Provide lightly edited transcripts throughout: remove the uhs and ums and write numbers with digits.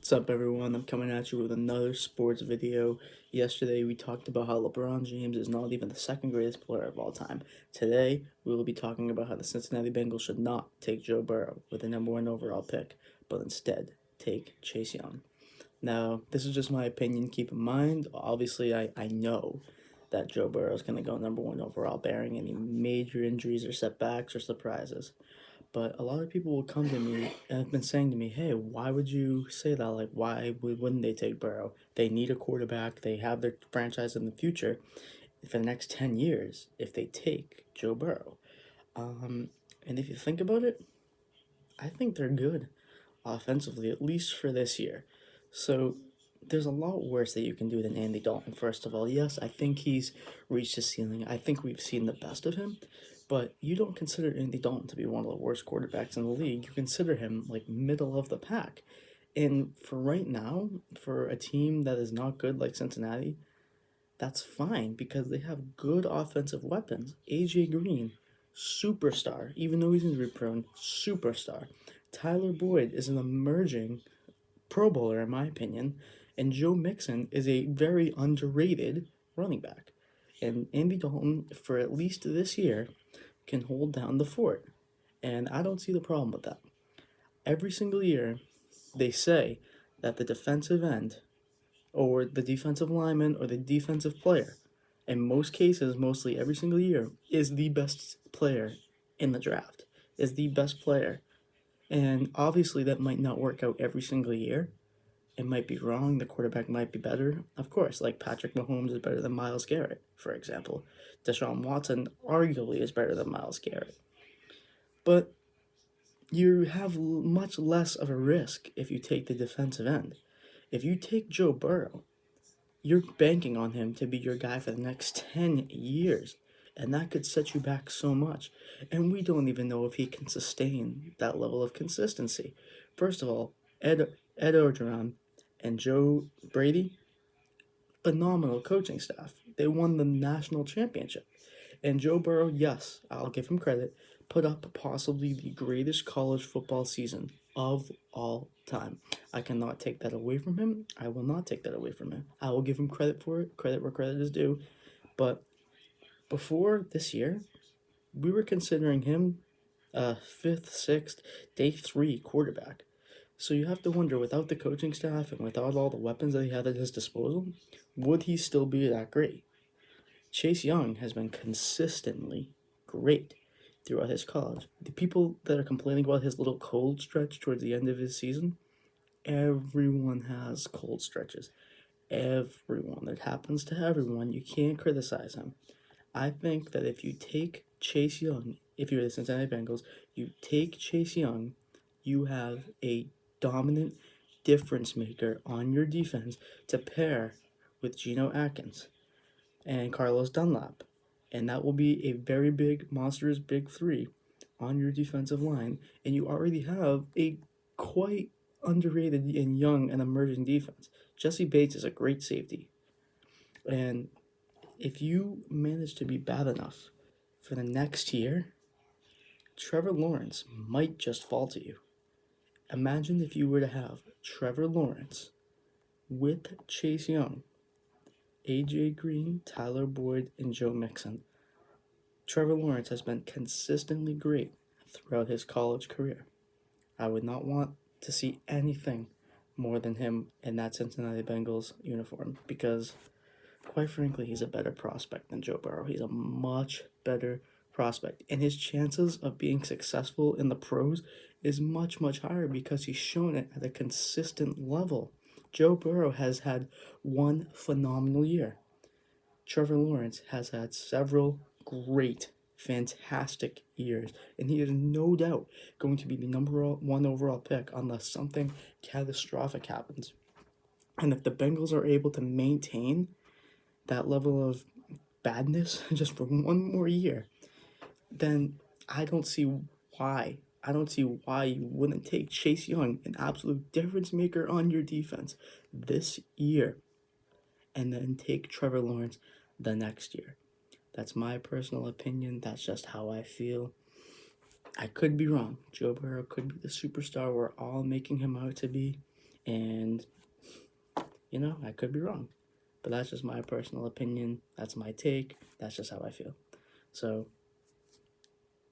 What's up, everyone? I'm coming at you with another sports video. Yesterday, we talked about how LeBron James is not even the second greatest player of all time. Today, we will be talking about how the Cincinnati Bengals should not take Joe Burrow with the number one overall pick, but instead take Chase Young. Now, this is just my opinion. Keep in mind, obviously, I know that Joe Burrow is going to go number one overall, bearing any major injuries or setbacks or surprises. But a lot of people will come to me and have been saying to me, hey, why would you say that? Like, wouldn't they take Burrow? They need a quarterback. They have their franchise in the future for the next 10 years if they take Joe Burrow. And if you think about it, I think they're good offensively, at least for this year. So there's a lot worse that you can do than Andy Dalton, first of all. Yes, I think he's reached his ceiling. I think we've seen the best of him, but you don't consider Andy Dalton to be one of the worst quarterbacks in the league. You consider him like middle of the pack. And for right now, for a team that is not good like Cincinnati, that's fine because they have good offensive weapons. AJ Green, superstar, even though he's injury prone, superstar. Tyler Boyd is an emerging Pro Bowler, in my opinion, and Joe Mixon is a very underrated running back. And Andy Dalton, for at least this year, can hold down the fort. And I don't see the problem with that. Every single year, they say that the defensive end, or the defensive lineman, or the defensive player, in most cases, mostly every single year, is the best player in the draft, is the best player. And obviously, that might not work out every single year. It might be wrong. The quarterback might be better. Of course, like Patrick Mahomes is better than Myles Garrett, for example. Deshaun Watson arguably is better than Myles Garrett. But you have much less of a risk if you take the defensive end. If you take Joe Burrow, you're banking on him to be your guy for the next 10 years. And that could set you back so much. And we don't even know if he can sustain that level of consistency. First of all, Ed Orgeron and Joe Brady, phenomenal coaching staff. They won the national championship. And Joe Burrow, yes, I'll give him credit, put up possibly the greatest college football season of all time. I cannot take that away from him. I will not take that away from him. I will give him credit for it, credit where credit is due. But before this year, we were considering him a fifth, sixth, day three quarterback. So you have to wonder, without the coaching staff and without all the weapons that he had at his disposal, would he still be that great? Chase Young has been consistently great throughout his college. The people that are complaining about his little cold stretch towards the end of his season, everyone has cold stretches. Everyone. It happens to everyone. You can't criticize him. I think that if you take Chase Young, if you're the Cincinnati Bengals, you take Chase Young, you have a dominant difference maker on your defense to pair with Geno Atkins and Carlos Dunlap. And that will be a very big, monstrous big three on your defensive line. And you already have a quite underrated and young and emerging defense. Jesse Bates is a great safety. And if you manage to be bad enough for the next year, Trevor Lawrence might just fall to you. Imagine if you were to have Trevor Lawrence with Chase Young, AJ Green, Tyler Boyd, and Joe Mixon. Trevor Lawrence has been consistently great throughout his college career. I would not want to see anything more than him in that Cincinnati Bengals uniform because, quite frankly, he's a better prospect than Joe Burrow. He's a much better prospect. And his chances of being successful in the pros is much, much higher because he's shown it at a consistent level. Joe Burrow has had one phenomenal year. Trevor Lawrence has had several great, fantastic years, and he is no doubt going to be the number one overall pick unless something catastrophic happens. And if the Bengals are able to maintain that level of badness just for one more year, then I don't see why. I don't see why you wouldn't take Chase Young, an absolute difference maker on your defense, this year, and then take Trevor Lawrence the next year. That's my personal opinion. That's just how I feel. I could be wrong. Joe Burrow could be the superstar we're all making him out to be, And, I could be wrong. But that's just my personal opinion. That's my take. That's just how I feel. So,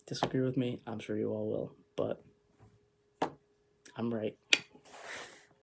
disagree with me. I'm sure you all will. But I'm right.